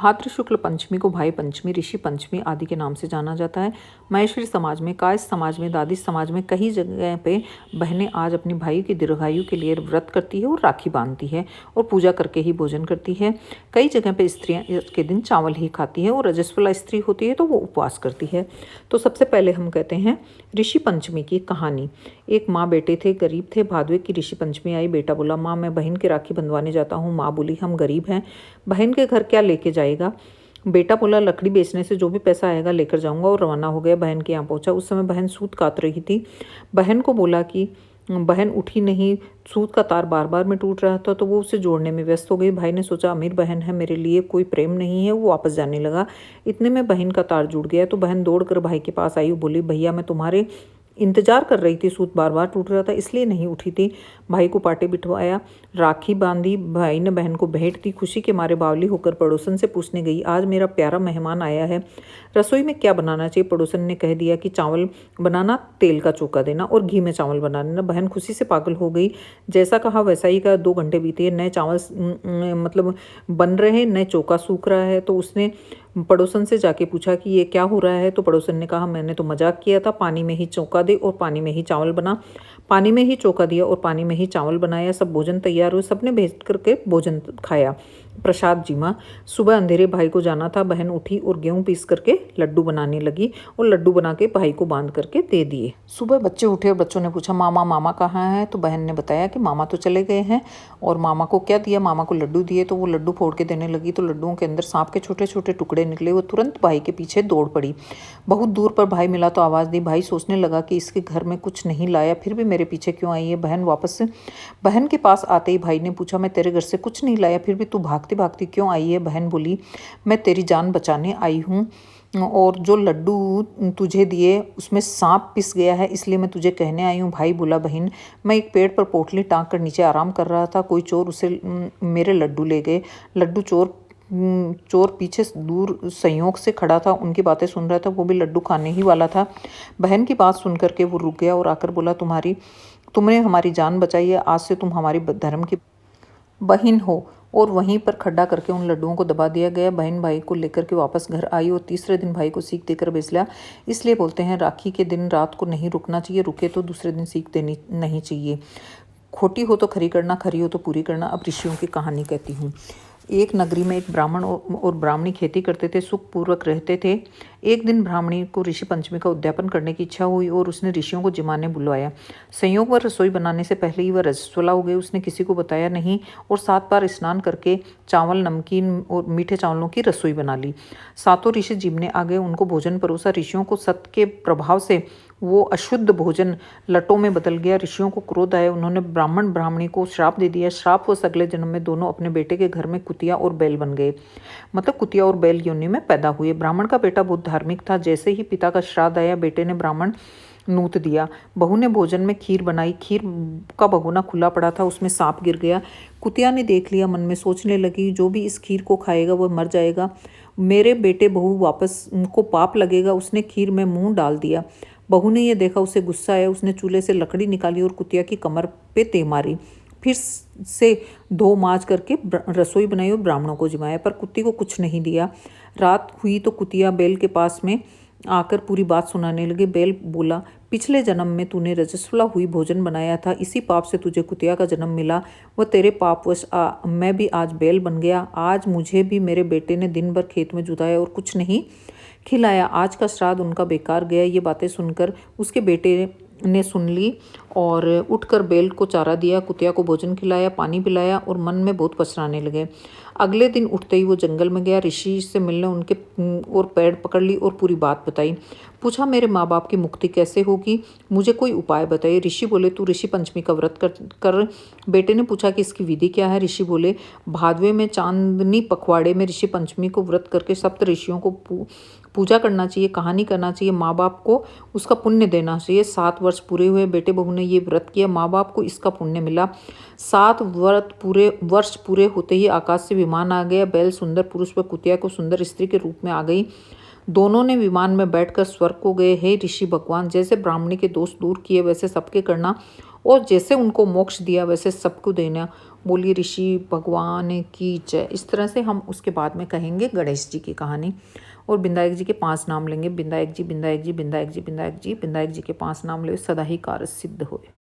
भाद्र शुक्ल पंचमी को भाई पंचमी, ऋषि पंचमी आदि के नाम से जाना जाता है। महेश्वरी समाज में, कायस्थ समाज में, दादी समाज में कई जगह पे बहनें आज अपनी भाई की दीर्घायु के लिए व्रत करती है और राखी बांधती है और पूजा करके ही भोजन करती है। कई जगह पे स्त्रियां इसके दिन चावल ही खाती है और रजस्वला स्त्री होती है तो वो उपवास करती है। तो सबसे पहले हम कहते हैं ऋषि पंचमी की कहानी। एक माँ बेटे थे, गरीब थे। भादवे की ऋषि पंचमी आई। बेटा बोला, माँ मैं बहन की राखी बंधवाने जाता हूँ। माँ बोली, हम गरीब हैं, बहन के घर क्या लेके जाएगा। बेटा बोला, लकड़ी बेचने से जो भी पैसा आएगा लेकर जाऊंगा, और रवाना हो गया। बहन के यहाँ पहुंचा। उस समय बहन सूत काट रही थी। बहन को बोला कि बहन उठी नहीं, सूत का तार बार बार में टूट रहा था तो वो उसे जोड़ने में व्यस्त हो गई। भाई ने सोचा अमीर बहन है, मेरे लिए कोई प्रेम नहीं है। वो वापस जाने लगा। इतने में बहन का तार जुड़ गया तो बहन दौड़कर भाई के पास आई। बोली, भैया मैं तुम्हारे इंतजार कर रही थी, सूत बार बार टूट रहा था इसलिए नहीं उठी थी। भाई को पाटे बिठवाया, राखी बांधी। भाई ने बहन को भेंट दी। खुशी के मारे बावली होकर पड़ोसन से पूछने गई, आज मेरा प्यारा मेहमान आया है, रसोई में क्या बनाना चाहिए। पड़ोसन ने कह दिया कि चावल बनाना, तेल का चोखा देना और घी में चावल बना देना। बहन खुशी से पागल हो गई। जैसा कहा वैसा ही का 2 घंटे बीते। नए चावल मतलब बन रहे हैं, नए चोखा सूख रहा है। तो उसने पड़ोसन से जाके पूछा कि ये क्या हो रहा है। तो पड़ोसन ने कहा, मैंने तो मजाक किया था, पानी में ही चौंका दे और पानी में ही चावल बना। पानी में ही चौंका दिया और पानी में ही चावल बनाया। सब भोजन तैयार हुए, सबने भेज करके भोजन खाया। प्रसाद जिमा। सुबह अंधेरे भाई को जाना था। बहन उठी और गेहूं पीस करके लड्डू बनाने लगी और लड्डू बना के भाई को बांध करके दे दिए। सुबह बच्चे उठे और बच्चों ने पूछा, मामा मामा कहाँ हैं। तो बहन ने बताया कि मामा तो चले गए हैं। और मामा को क्या दिया, मामा को लड्डू दिए। तो वो लड्डू फोड़ के देने लगी तो लड्डुओं के अंदर सांप के छोटे छोटे टुकड़े निकले। वो तुरंत भाई के पीछे दौड़ पड़ी। बहुत दूर पर भाई मिला तो आवाज़ दी। भाई सोचने लगा कि इसके घर में कुछ नहीं लाया, फिर भी मेरे पीछे क्यों आई है। बहन के पास आते ही भाई ने पूछा, मैं तेरे घर से कुछ नहीं लाया, फिर भी तू भागती भागती क्यों आई है। बहन बोली, मैं तेरी जान बचाने आई हूँ और जो लड्डू तुझे दिए उसमें सांप पिस गया है, इसलिए मैं तुझे कहने आई हूँ। भाई बोला, बहन मैं एक पेड़ पर पोटली टांग कर नीचे आराम कर रहा था, कोई चोर उसे मेरे लड्डू ले गए। लड्डू चोर पीछे दूर संयोग से खड़ा था, उनकी बातें सुन रहा था, वो भी लड्डू खाने ही वाला था। बहन की बात सुन करके वो रुक गया और आकर बोला, तुमने हमारी जान बचाई है, आज से तुम हमारी धर्म की बहन हो। और वहीं पर खड्डा करके उन लड्डुओं को दबा दिया गया। बहन भाई को लेकर के वापस घर आई और तीसरे दिन भाई को सीख देकर भेज लिया। इसलिए बोलते हैं राखी के दिन रात को नहीं रुकना चाहिए, रुके तो दूसरे दिन सीख देनी नहीं चाहिए। खोटी हो तो खरी करना, खरी हो तो पूरी करना। अब ऋषियों की कहानी कहती हूँ। एक नगरी में एक ब्राह्मण और ब्राह्मणी खेती करते थे, सुखपूर्वक रहते थे। एक दिन ब्राह्मणी को ऋषि पंचमी का उद्यापन करने की इच्छा हुई और उसने ऋषियों को जिमाने बुलवाया। संयोग वह रसोई बनाने से पहले ही वह रजस्वला हो गई। उसने किसी को बताया नहीं और 7 बार स्नान करके चावल, नमकीन और मीठे चावलों की रसोई बना ली। 7 ऋषि जिमने आ गए, उनको भोजन परोसा। ऋषियों को सत के प्रभाव से वो अशुद्ध भोजन लटों में बदल गया। ऋषियों को क्रोध आया, उन्होंने ब्राह्मण ब्राह्मणी को श्राप दे दिया। श्राप वो अगले जन्म में दोनों अपने बेटे के घर में कुतिया और बैल बन गए, मतलब कुतिया और बैल योनि में पैदा हुए। ब्राह्मण का बेटा बहुत धार्मिक था। जैसे ही पिता का श्राद्ध आया, बेटे ने ब्राह्मण नूत दिया। बहू ने भोजन में खीर बनाई। खीर का भगोना खुला पड़ा था, उसमें सांप गिर गया। कुतिया ने देख लिया, मन में सोचने लगी, जो भी इस खीर को खाएगा वह मर जाएगा, मेरे बेटे बहू वापस को पाप लगेगा। उसने खीर में मुंह डाल दिया। बहू ने यह देखा, उसे गुस्सा आया। उसने चूल्हे से लकड़ी निकाली और कुतिया की कमर पे ते मारी। फिर से धो माज करके रसोई बनाई और ब्राह्मणों को जिमाया, पर कुत्ती को कुछ नहीं दिया। रात हुई तो कुतिया बैल के पास में आकर पूरी बात सुनाने लगे। बैल बोला, पिछले जन्म में तूने रजस्वला हुई भोजन बनाया था, इसी पाप से तुझे कुतिया का जन्म मिला। वह तेरे पापवश मैं भी आज बैल बन गया। आज मुझे भी मेरे बेटे ने दिन भर खेत में जुताया और कुछ नहीं खिलाया। आज का श्राद्ध उनका बेकार गया। ये बातें सुनकर उसके बेटे ने सुन ली और उठकर बैल को चारा दिया, कुतिया को भोजन खिलाया, पानी पिलाया और मन में बहुत पछताने लगे। अगले दिन उठते ही वो जंगल में गया। ऋषि से मिलने उनके और पैर पकड़ ली और पूरी बात बताई। पूछा, मेरे माँ बाप की मुक्ति कैसे होगी, मुझे कोई उपाय बताइए। ऋषि बोले, तू ऋषि पंचमी का व्रत कर। बेटे ने पूछा कि इसकी विधि क्या है। ऋषि बोले, भादवे में चांदनी पखवाड़े में ऋषि पंचमी को व्रत करके सप्त ऋषियों को पूजा करना चाहिए, कहानी करना चाहिए, माँ बाप को उसका पुण्य देना चाहिए। 7 वर्ष पूरे हुए, बेटे बहू ने ये व्रत किया, माँ बाप को इसका पुण्य मिला। 7 वर्ष पूरे होते ही आकाश से विमान आ गया। बैल सुंदर पुरुष व कुतिया को सुंदर स्त्री के रूप में आ गई। दोनों ने विमान में बैठकर स्वर्ग को गए। हे ऋषि भगवान, जैसे ब्राह्मणी के दोष दूर किए वैसे सबके करना, और जैसे उनको मोक्ष दिया वैसे सबको देना। बोलिए ऋषि भगवान की जय। इस तरह से हम उसके बाद में कहेंगे गणेश जी की कहानी। और विनायक जी के 5 नाम लेंगे। विनायक जी, विनायक जी, विनायक जी, विनायक जी, विनायक जी के 5 नाम ले, सदा ही कार्य सिद्ध होए।